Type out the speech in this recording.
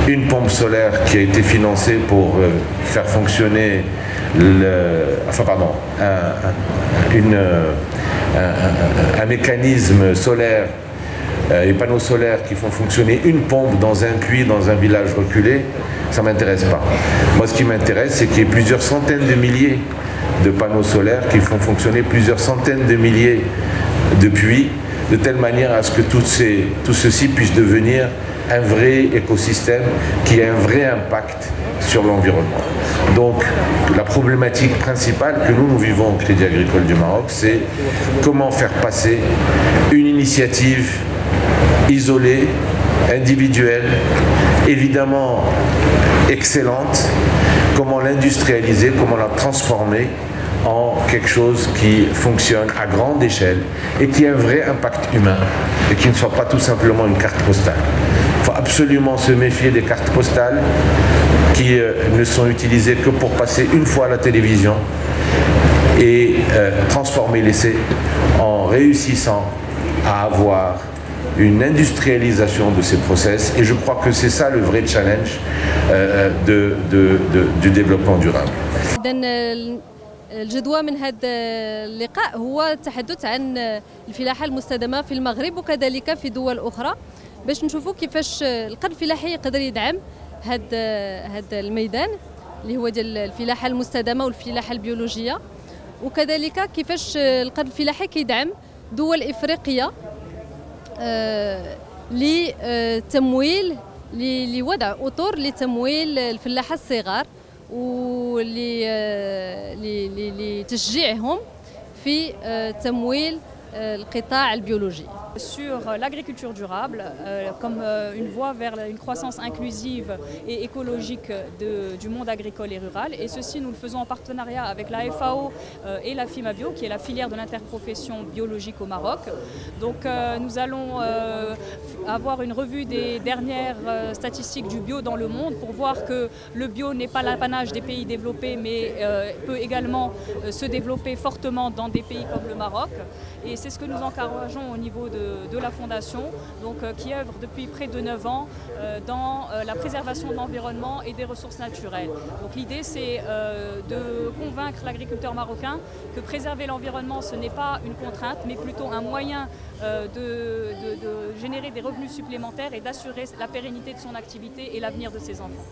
une pompe solaire qui a été financée pour faire fonctionner un mécanisme solaire, les panneaux solaires qui font fonctionner une pompe dans un puits, dans un village reculé, ça ne m'intéresse pas. Moi, ce qui m'intéresse, c'est qu'il y ait plusieurs centaines de milliers de panneaux solaires qui font fonctionner plusieurs centaines de milliers de puits, de telle manière à ce que tout ceci puisse devenir un vrai écosystème qui a un vrai impact sur l'environnement. Donc la problématique principale que nous vivons au Crédit Agricole du Maroc, c'est comment faire passer une initiative isolée, individuelle, évidemment excellente, comment l'industrialiser, comment la transformer en quelque chose qui fonctionne à grande échelle et qui a un vrai impact humain et qui ne soit pas tout simplement une carte postale. Il faut absolument se méfier des cartes postales qui ne sont utilisées que pour passer une fois à la télévision et transformer l'essai en réussissant à avoir une industrialisation de ces process. Et je crois que c'est ça le vrai challenge du développement durable. الجدوى من هذا اللقاء هو التحدث عن الفلاحة المستدامة في المغرب وكذلك في دول أخرى باش نشوفوا كيفاش القرن الفلاحي يقدر يدعم هذا الميدان اللي هو ديال الفلاحة المستدامة والفلاحة البيولوجية، وكذلك كيفاش القرن الفلاحي كيدعم دول إفريقية لتمويل لوضع أطر لتمويل الفلاحة الصغار ولتشجيعهم في تمويل القطاع البيولوجي. Sur l'agriculture durable comme une voie vers une croissance inclusive et écologique du monde agricole et rural, et ceci nous le faisons en partenariat avec la FAO et la FIMABio qui est la filière de l'interprofession biologique au Maroc. Donc nous allons avoir une revue des dernières statistiques du bio dans le monde pour voir que le bio n'est pas l'apanage des pays développés mais peut également se développer fortement dans des pays comme le Maroc, et c'est ce que nous encourageons au niveau de la Fondation, donc, qui œuvre depuis près de 9 ans dans la préservation de l'environnement et des ressources naturelles. Donc l'idée c'est de convaincre l'agriculteur marocain que préserver l'environnement ce n'est pas une contrainte mais plutôt un moyen de générer des revenus supplémentaires et d'assurer la pérennité de son activité et l'avenir de ses enfants.